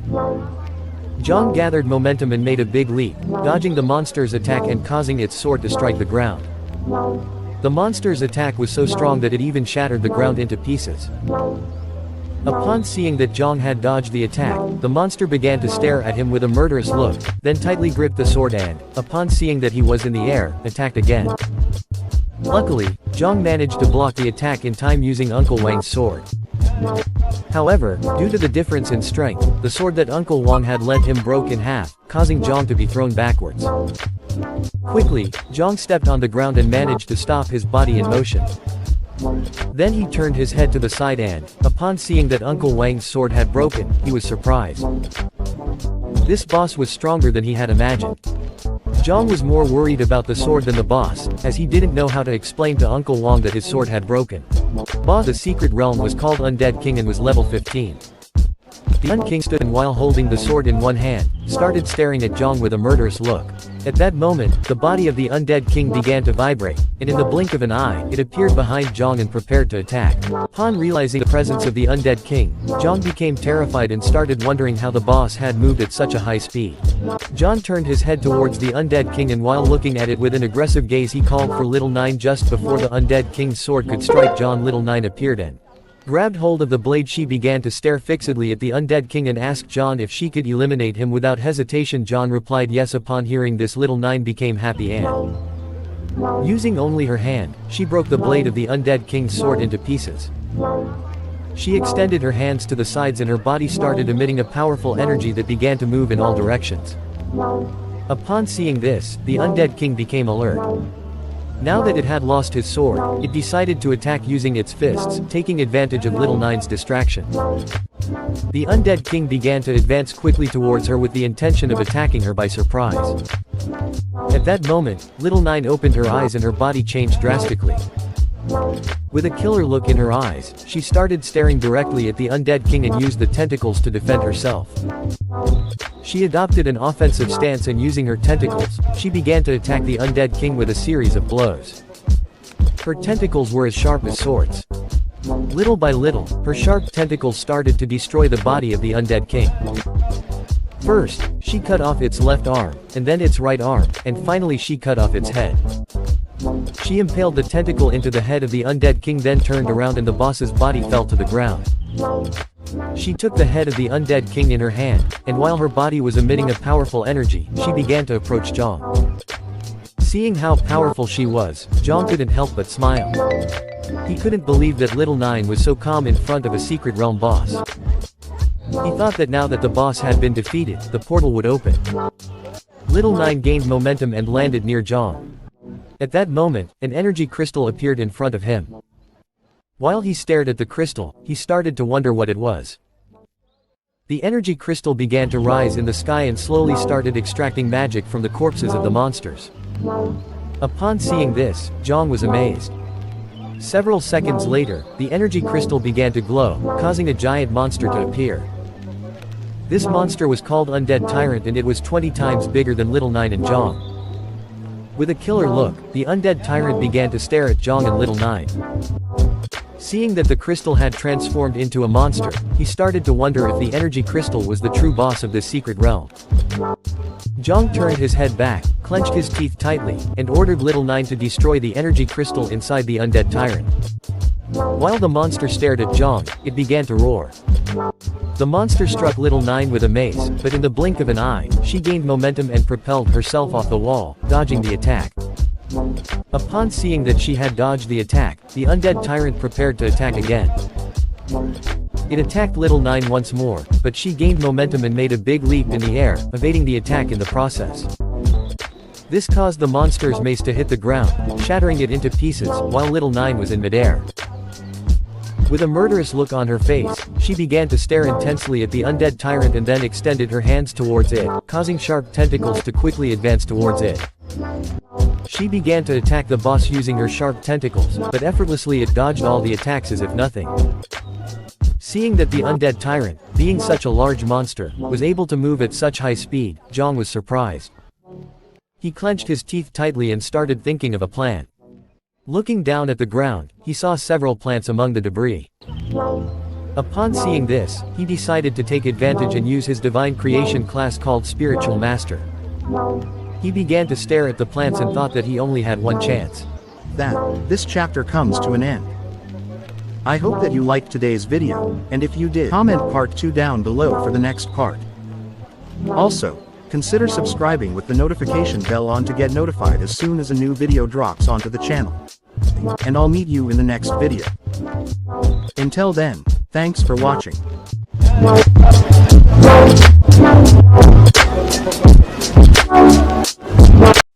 Jiang gathered momentum and made a big leap, dodging the monster's attack and causing its sword to strike the ground. The monster's attack was so strong that it even shattered the ground into pieces. Upon seeing that Jiang had dodged the attack, the monster began to stare at him with a murderous look, then tightly gripped the sword and, upon seeing that he was in the air, attacked again. Luckily, Jiang managed to block the attack in time using Uncle Wang's sword. However, due to the difference in strength, the sword that Uncle Wang had lent him broke in half, causing Jiang to be thrown backwards. Quickly, Jiang stepped on the ground and managed to stop his body in motion. Then he turned his head to the side and, upon seeing that Uncle Wang's sword had broken, he was surprised. This boss was stronger than he had imagined. Jiang was more worried about the sword than the boss, as he didn't know how to explain to Uncle Wang that his sword had broken. Boss the secret realm was called Undead King and was level 15. The Undead King stood and while holding the sword in one hand, started staring at Jiang with a murderous look. At that moment, the body of the Undead King began to vibrate, and in the blink of an eye, it appeared behind Jiang and prepared to attack. Upon realizing the presence of the Undead King, Jiang became terrified and started wondering how the boss had moved at such a high speed. Jiang turned his head towards the Undead King and while looking at it with an aggressive gaze he called for Little Nine. Just before the Undead King's sword could strike Jiang, Little Nine appeared and grabbed hold of the blade. She began to stare fixedly at the Undead King and asked Jiang if she could eliminate him without hesitation. Jiang replied yes. Upon hearing this, Little Nine became happy and, using only her hand, she broke the blade of the Undead King's sword into pieces. She extended her hands to the sides and her body started emitting a powerful energy that began to move in all directions. Upon seeing this, the Undead King became alert. Now that it had lost his sword, it decided to attack using its fists, taking advantage of Little Nine's distraction. The Undead King began to advance quickly towards her with the intention of attacking her by surprise. At that moment, Little Nine opened her eyes and her body changed drastically. With a killer look in her eyes, she started staring directly at the Undead King and used the tentacles to defend herself. She adopted an offensive stance and using her tentacles, she began to attack the Undead King with a series of blows. Her tentacles were as sharp as swords. Little by little, her sharp tentacles started to destroy the body of the Undead King. First, she cut off its left arm, and then its right arm, and finally she cut off its head. She impaled the tentacle into the head of the Undead King, then turned around and the boss's body fell to the ground. She took the head of the undead king in her hand, and while her body was emitting a powerful energy, she began to approach Jiang. Seeing how powerful she was, Jiang couldn't help but smile. He couldn't believe that Little Nine was so calm in front of a secret realm boss. He thought that now that the boss had been defeated, the portal would open. Little Nine gained momentum and landed near Jiang. At that moment, an energy crystal appeared in front of him. While he stared at the crystal, he started to wonder what it was. The energy crystal began to rise in the sky and slowly started extracting magic from the corpses of the monsters. Upon seeing this, Jiang was amazed. Several seconds later, the energy crystal began to glow, causing a giant monster to appear. This monster was called Undead Tyrant and it was 20 times bigger than Little Nine and Jiang. With a killer look, the Undead Tyrant began to stare at Jiang and Little Nine. Seeing that the crystal had transformed into a monster, he started to wonder if the energy crystal was the true boss of this secret realm. Jiang turned his head back, clenched his teeth tightly, and ordered Little Nine to destroy the energy crystal inside the Undead Tyrant. While the monster stared at Jiang, it began to roar. The monster struck Little Nine with a mace, but in the blink of an eye, she gained momentum and propelled herself off the wall, dodging the attack. Upon seeing that she had dodged the attack, the Undead Tyrant prepared to attack again. It attacked Little Nine once more, but she gained momentum and made a big leap in the air, evading the attack in the process. This caused the monster's mace to hit the ground, shattering it into pieces, while Little Nine was in midair. With a murderous look on her face, she began to stare intensely at the Undead Tyrant and then extended her hands towards it, causing sharp tentacles to quickly advance towards it. She began to attack the boss using her sharp tentacles, but effortlessly it dodged all the attacks as if nothing. Seeing that the Undead Tyrant, being such a large monster, was able to move at such high speed, Jiang was surprised. He clenched his teeth tightly and started thinking of a plan. Looking down at the ground, he saw several plants among the debris. Upon seeing this, he decided to take advantage and use his divine creation class called Spiritual Master. He began to stare at the plants and thought that he only had one chance. This chapter comes to an end. I hope that you liked today's video, and if you did, comment part 2 down below for the next part. Also, consider subscribing with the notification bell on to get notified as soon as a new video drops onto the channel. And I'll meet you in the next video. Until then, thanks for watching.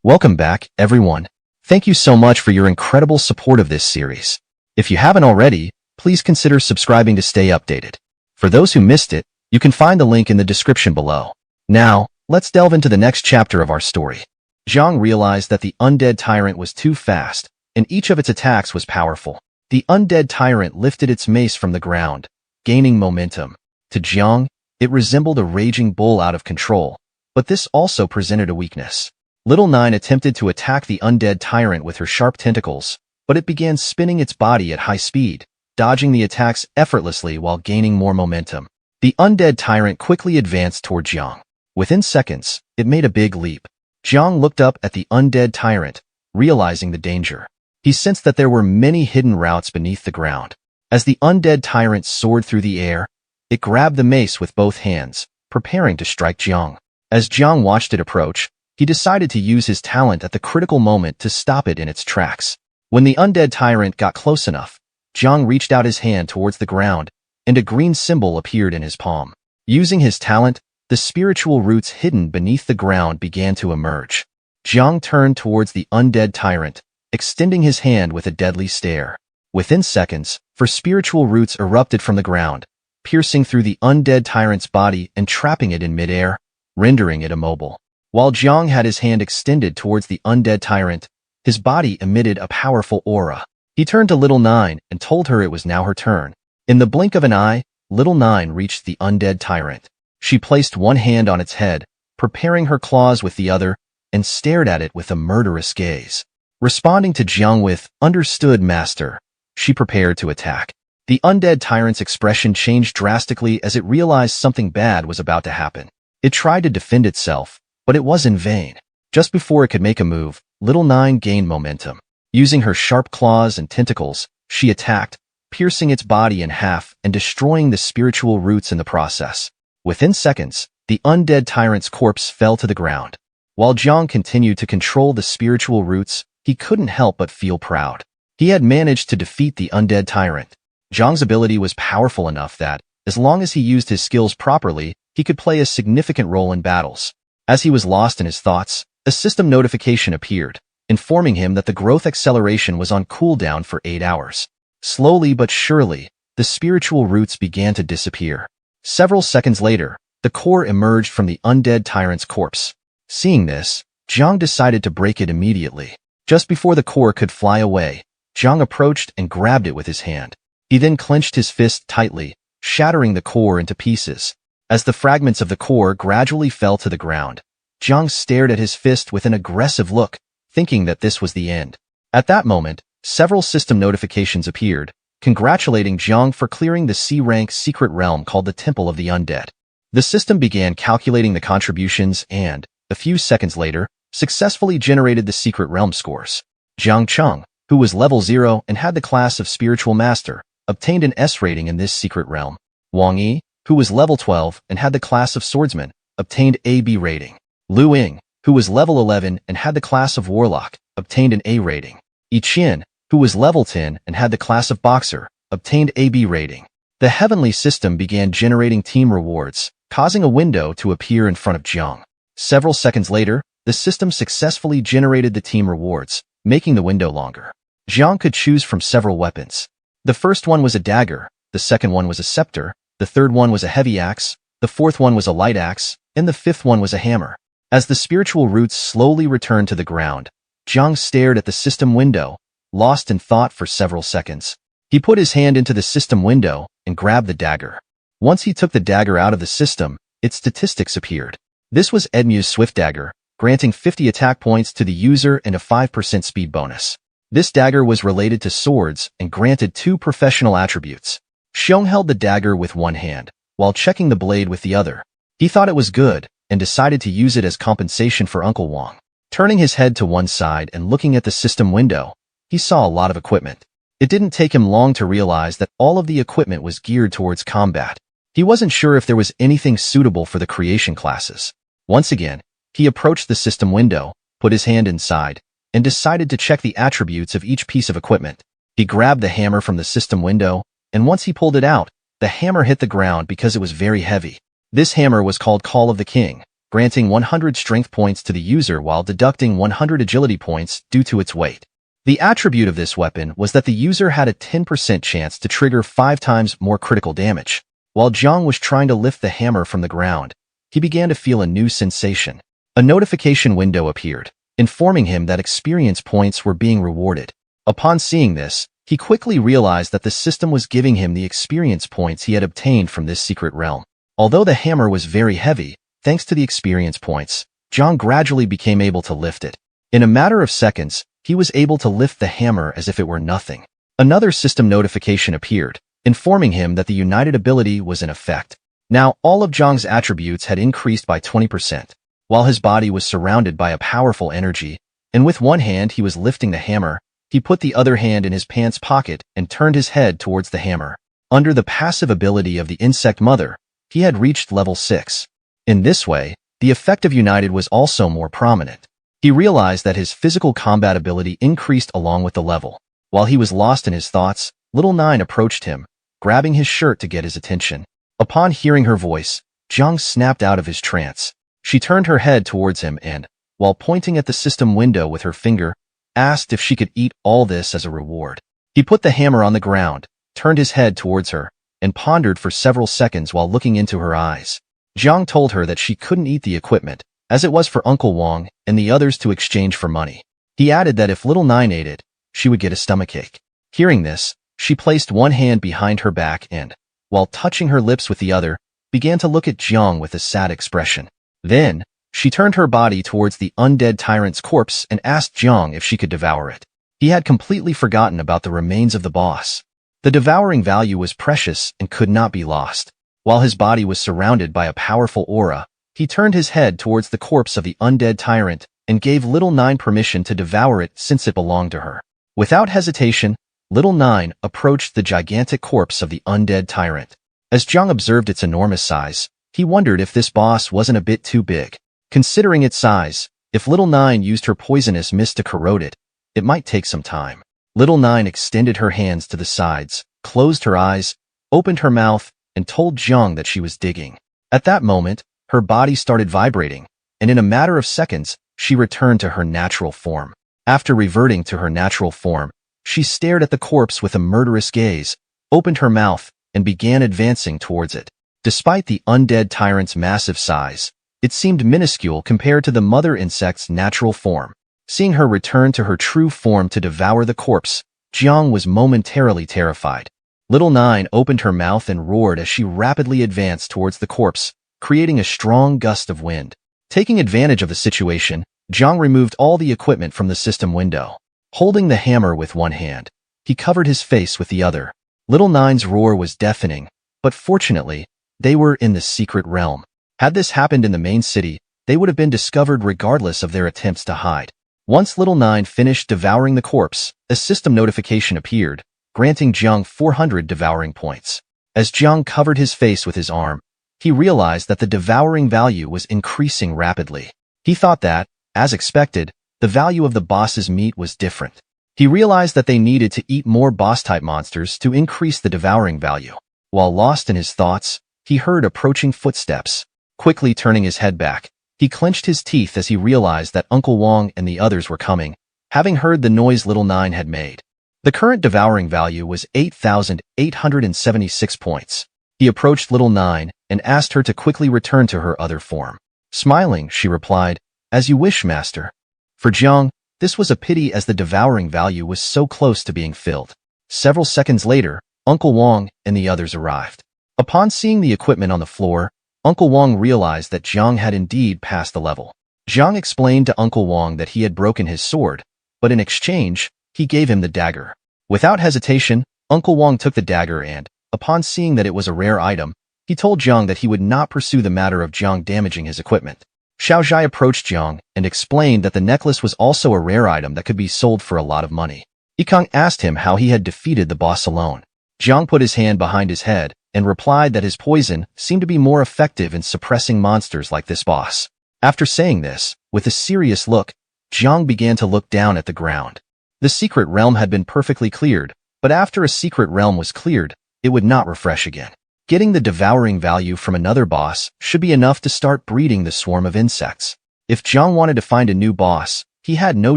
Welcome back, everyone. Thank you so much for your incredible support of this series. If you haven't already, please consider subscribing to stay updated. For those who missed it, you can find the link in the description below. Now, let's delve into the next chapter of our story. Jiang realized that the Undead Tyrant was too fast, and each of its attacks was powerful. The Undead Tyrant lifted its mace from the ground, gaining momentum. To Jiang, it resembled a raging bull out of control, but this also presented a weakness. Little Nine attempted to attack the Undead Tyrant with her sharp tentacles, but it began spinning its body at high speed, dodging the attacks effortlessly while gaining more momentum. The Undead Tyrant quickly advanced toward Jiang. Within seconds, it made a big leap. Jiang looked up at the Undead Tyrant, realizing the danger. He sensed that there were many hidden routes beneath the ground. As the Undead Tyrant soared through the air, it grabbed the mace with both hands, preparing to strike Jiang. As Jiang watched it approach, he decided to use his talent at the critical moment to stop it in its tracks. When the Undead Tyrant got close enough, Jiang reached out his hand towards the ground, and a green symbol appeared in his palm. Using his talent, the spiritual roots hidden beneath the ground began to emerge. Jiang turned towards the Undead Tyrant, extending his hand with a deadly stare. Within seconds, spiritual roots erupted from the ground, piercing through the Undead Tyrant's body and trapping it in midair, rendering it immobile. While Jiang had his hand extended towards the Undead Tyrant, his body emitted a powerful aura. He turned to Little Nine and told her it was now her turn. In the blink of an eye, Little Nine reached the Undead Tyrant. She placed one hand on its head, preparing her claws with the other, and stared at it with a murderous gaze. Responding to Jiang with, "Understood, Master," she prepared to attack. The Undead Tyrant's expression changed drastically as it realized something bad was about to happen. It tried to defend itself, but it was in vain. Just before it could make a move, Little Nine gained momentum. Using her sharp claws and tentacles, she attacked, piercing its body in half and destroying the spiritual roots in the process. Within seconds, the undead tyrant's corpse fell to the ground. While Jiang continued to control the spiritual roots, he couldn't help but feel proud. He had managed to defeat the undead tyrant. Jiang's ability was powerful enough that, as long as he used his skills properly, he could play a significant role in battles. As he was lost in his thoughts, a system notification appeared, informing him that the growth acceleration was on cooldown for 8 hours. Slowly but surely, the spiritual roots began to disappear. Several seconds later, the core emerged from the undead tyrant's corpse. Seeing this, Jiang decided to break it immediately. Just before the core could fly away, Jiang approached and grabbed it with his hand. He then clenched his fist tightly, shattering the core into pieces. As the fragments of the core gradually fell to the ground, Jiang stared at his fist with an aggressive look, thinking that this was the end. At that moment, several system notifications appeared, congratulating Jiang for clearing the C-rank secret realm called the Temple of the Undead. The system began calculating the contributions and, a few seconds later, successfully generated the secret realm scores. Jiang Chen, who was level 0 and had the class of Spiritual Master, obtained an S rating in this secret realm. Wang Yi, who was level 12 and had the class of Swordsman, obtained AB rating. Lu Ying, who was level 11 and had the class of Warlock, obtained an A rating. Yi Qian, who was level 10 and had the class of Boxer, obtained AB rating. The heavenly system began generating team rewards, causing a window to appear in front of Jiang. Several seconds later, the system successfully generated the team rewards, making the window longer. Jiang could choose from several weapons. The first one was a dagger, the second one was a scepter, the third one was a heavy axe, the fourth one was a light axe, and the fifth one was a hammer. As the spiritual roots slowly returned to the ground, Jiang stared at the system window, lost in thought for several seconds. He put his hand into the system window and grabbed the dagger. Once he took the dagger out of the system, its statistics appeared. This was Edmu's Swift Dagger, granting 50 attack points to the user and a 5% speed bonus. This dagger was related to swords and granted 2 professional attributes. Xiong held the dagger with one hand, while checking the blade with the other. He thought it was good, and decided to use it as compensation for Uncle Wang. Turning his head to one side and looking at the system window, he saw a lot of equipment. It didn't take him long to realize that all of the equipment was geared towards combat. He wasn't sure if there was anything suitable for the creation classes. Once again, he approached the system window, put his hand inside, and decided to check the attributes of each piece of equipment. He grabbed the hammer from the system window, and once he pulled it out, the hammer hit the ground because it was very heavy. This hammer was called Call of the King, granting 100 strength points to the user while deducting 100 agility points due to its weight. The attribute of this weapon was that the user had a 10% chance to trigger 5 times more critical damage. While Jiang was trying to lift the hammer from the ground, he began to feel a new sensation. A notification window appeared, informing him that experience points were being rewarded. Upon seeing this, he quickly realized that the system was giving him the experience points he had obtained from this secret realm. Although the hammer was very heavy, thanks to the experience points, Jiang gradually became able to lift it. In a matter of seconds, he was able to lift the hammer as if it were nothing. Another system notification appeared, informing him that the United ability was in effect. Now, all of Jiang's attributes had increased by 20%, while his body was surrounded by a powerful energy, and with one hand he was lifting the hammer. He put the other hand in his pants pocket and turned his head towards the hammer. Under the passive ability of the Insect Mother, he had reached level 6. In this way, the effect of United was also more prominent. He realized that his physical combat ability increased along with the level. While he was lost in his thoughts, Little Nine approached him, grabbing his shirt to get his attention. Upon hearing her voice, Jiang snapped out of his trance. She turned her head towards him and, while pointing at the system window with her finger, asked if she could eat all this as a reward. He put the hammer on the ground, turned his head towards her, and pondered for several seconds while looking into her eyes. Jiang told her that she couldn't eat the equipment, as it was for Uncle Wang and the others to exchange for money. He added that if Little Nine ate it, she would get a stomachache. Hearing this, she placed one hand behind her back and, while touching her lips with the other, began to look at Jiang with a sad expression. Then, she turned her body towards the undead tyrant's corpse and asked Jiang if she could devour it. He had completely forgotten about the remains of the boss. The devouring value was precious and could not be lost. While his body was surrounded by a powerful aura, he turned his head towards the corpse of the undead tyrant and gave Little Nine permission to devour it since it belonged to her. Without hesitation, Little Nine approached the gigantic corpse of the undead tyrant. As Jiang observed its enormous size, he wondered if this boss wasn't a bit too big. Considering its size, if Little Nine used her poisonous mist to corrode it, it might take some time. Little Nine extended her hands to the sides, closed her eyes, opened her mouth, and told Jiang that she was digging. At that moment, her body started vibrating, and in a matter of seconds, she returned to her natural form. After reverting to her natural form, she stared at the corpse with a murderous gaze, opened her mouth, and began advancing towards it. Despite the undead tyrant's massive size, it seemed minuscule compared to the mother insect's natural form. Seeing her return to her true form to devour the corpse, Jiang was momentarily terrified. Little Nine opened her mouth and roared as she rapidly advanced towards the corpse, creating a strong gust of wind. Taking advantage of the situation, Jiang removed all the equipment from the system window. Holding the hammer with one hand, he covered his face with the other. Little Nine's roar was deafening, but fortunately, they were in the secret realm. Had this happened in the main city, they would have been discovered regardless of their attempts to hide. Once Little Nine finished devouring the corpse, a system notification appeared, granting Jiang 400 devouring points. As Jiang covered his face with his arm, he realized that the devouring value was increasing rapidly. He thought that, as expected, the value of the boss's meat was different. He realized that they needed to eat more boss-type monsters to increase the devouring value. While lost in his thoughts, he heard approaching footsteps. Quickly turning his head back, he clenched his teeth as he realized that Uncle Wong and the others were coming, having heard the noise Little Nine had made. The current devouring value was 8,876 points. He approached Little Nine and asked her to quickly return to her other form. Smiling, she replied, "As you wish, master." For Jiang, this was a pity as the devouring value was so close to being filled. Several seconds later, Uncle Wong and the others arrived. Upon seeing the equipment on the floor, Uncle Wong realized that Jiang had indeed passed the level. Jiang explained to Uncle Wong that he had broken his sword, but in exchange, he gave him the dagger. Without hesitation, Uncle Wong took the dagger and, upon seeing that it was a rare item, he told Jiang that he would not pursue the matter of Jiang damaging his equipment. Xiao Zhai approached Jiang and explained that the necklace was also a rare item that could be sold for a lot of money. Yikang asked him how he had defeated the boss alone. Jiang put his hand behind his head and replied that his poison seemed to be more effective in suppressing monsters like this boss. After saying this, with a serious look, Jiang began to look down at the ground. The secret realm had been perfectly cleared, but after a secret realm was cleared, it would not refresh again. Getting the devouring value from another boss should be enough to start breeding the swarm of insects. If Jiang wanted to find a new boss, he had no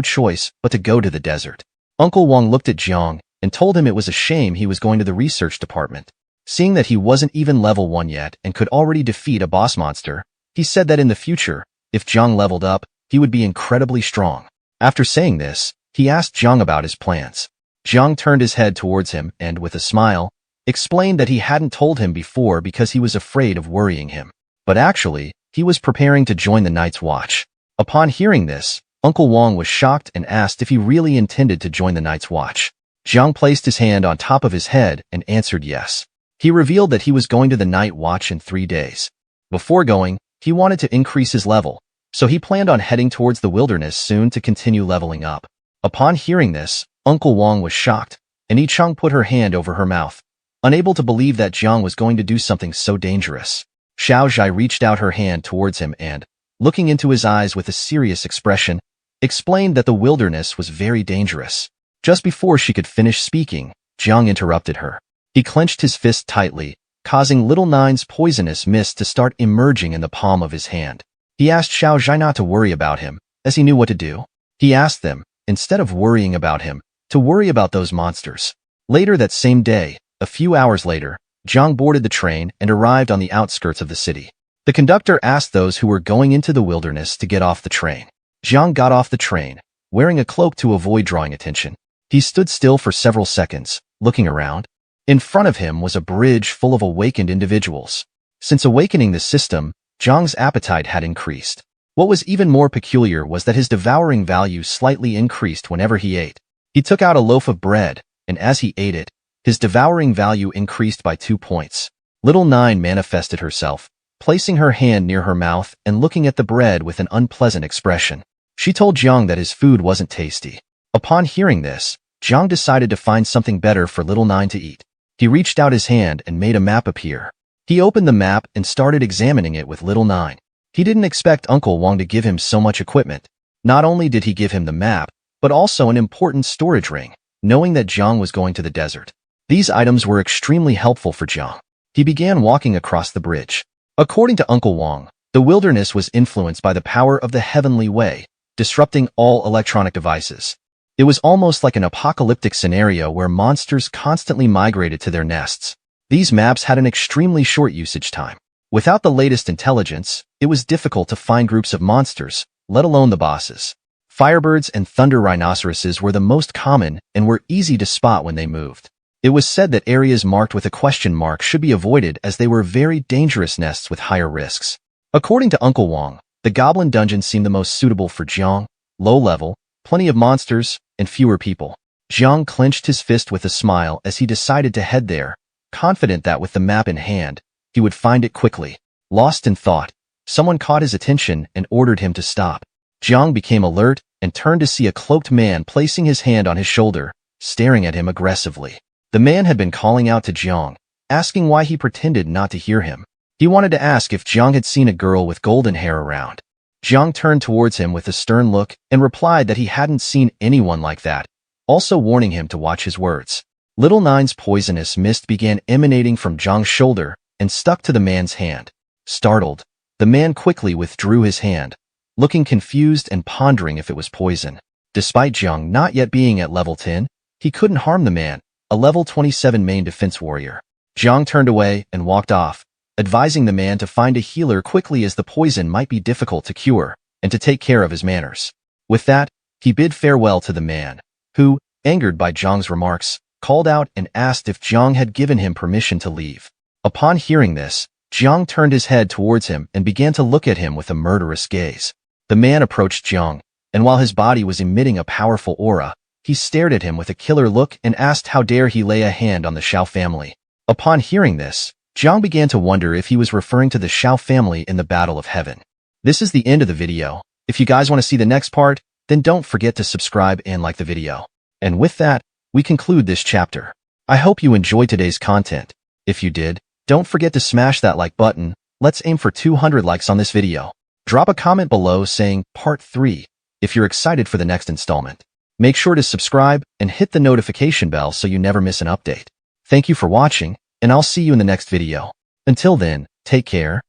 choice but to go to the desert. Uncle Wong looked at Jiang and told him it was a shame he was going to the research department. Seeing that he wasn't even level 1 yet and could already defeat a boss monster, he said that in the future, if Jiang leveled up, he would be incredibly strong. After saying this, he asked Jiang about his plans. Jiang turned his head towards him and, with a smile, explained that he hadn't told him before because he was afraid of worrying him. But actually, he was preparing to join the Night's Watch. Upon hearing this, Uncle Wong was shocked and asked if he really intended to join the Night's Watch. Jiang placed his hand on top of his head and answered yes. He revealed that he was going to the Night Watch in 3 days. Before going, he wanted to increase his level, so he planned on heading towards the wilderness soon to continue leveling up. Upon hearing this, Uncle Wong was shocked, and Yichang put her hand over her mouth, unable to believe that Jiang was going to do something so dangerous. Xiao Zhai reached out her hand towards him and, looking into his eyes with a serious expression, explained that the wilderness was very dangerous. Just before she could finish speaking, Jiang interrupted her. He clenched his fist tightly, causing Little Nine's poisonous mist to start emerging in the palm of his hand. He asked Xiao Zhai not to worry about him, as he knew what to do. He asked them, instead of worrying about him, to worry about those monsters. Later that same day, a few hours later, Jiang boarded the train and arrived on the outskirts of the city. The conductor asked those who were going into the wilderness to get off the train. Jiang got off the train, wearing a cloak to avoid drawing attention. He stood still for several seconds, looking around. In front of him was a bridge full of awakened individuals. Since awakening the system, Jiang's appetite had increased. What was even more peculiar was that his devouring value slightly increased whenever he ate. He took out a loaf of bread, and as he ate it, his devouring value increased by 2 points. Little Nine manifested herself, placing her hand near her mouth and looking at the bread with an unpleasant expression. She told Jiang that his food wasn't tasty. Upon hearing this, Jiang decided to find something better for little Nine to eat. He reached out his hand and made a map appear. He opened the map and started examining it with little Nine. He didn't expect Uncle Wang to give him so much equipment. Not only did he give him the map, but also an important storage ring, knowing that Jiang was going to the desert. These items were extremely helpful for Jiang. He began walking across the bridge. According to Uncle Wang, the wilderness was influenced by the power of the heavenly way, disrupting all electronic devices. It was almost like an apocalyptic scenario where monsters constantly migrated to their nests. These maps had an extremely short usage time. Without the latest intelligence, it was difficult to find groups of monsters, let alone the bosses. Firebirds and thunder rhinoceroses were the most common and were easy to spot when they moved. It was said that areas marked with a question mark should be avoided as they were very dangerous nests with higher risks. According to Uncle Wang, the Goblin Dungeon seemed the most suitable for Jiang, low level, plenty of monsters, and fewer people. Jiang clenched his fist with a smile as he decided to head there, confident that with the map in hand, he would find it quickly. Lost in thought, someone caught his attention and ordered him to stop. Jiang became alert and turned to see a cloaked man placing his hand on his shoulder, staring at him aggressively. The man had been calling out to Jiang, asking why he pretended not to hear him. He wanted to ask if Jiang had seen a girl with golden hair around. Jiang turned towards him with a stern look and replied that he hadn't seen anyone like that, also warning him to watch his words. Little Nine's poisonous mist began emanating from Jiang's shoulder and stuck to the man's hand. Startled, the man quickly withdrew his hand, looking confused and pondering if it was poison. Despite Jiang not yet being at level 10, he couldn't harm the man, a level 27 main defense warrior. Jiang turned away and walked off, advising the man to find a healer quickly as the poison might be difficult to cure, and to take care of his manners. With that, he bid farewell to the man, who, angered by Jiang's remarks, called out and asked if Jiang had given him permission to leave. Upon hearing this, Jiang turned his head towards him and began to look at him with a murderous gaze. The man approached Jiang, and while his body was emitting a powerful aura, he stared at him with a killer look and asked how dare he lay a hand on the Shao family. Upon hearing this, Jiang began to wonder if he was referring to the Shao family in the Battle of Heaven. This is the end of the video. If you guys want to see the next part, then don't forget to subscribe and like the video. And with that, we conclude this chapter. I hope you enjoyed today's content. If you did, don't forget to smash that like button. Let's aim for 200 likes on this video. Drop a comment below saying Part 3 if you're excited for the next installment. Make sure to subscribe and hit the notification bell so you never miss an update. Thank you for watching, and I'll see you in the next video. Until then, take care,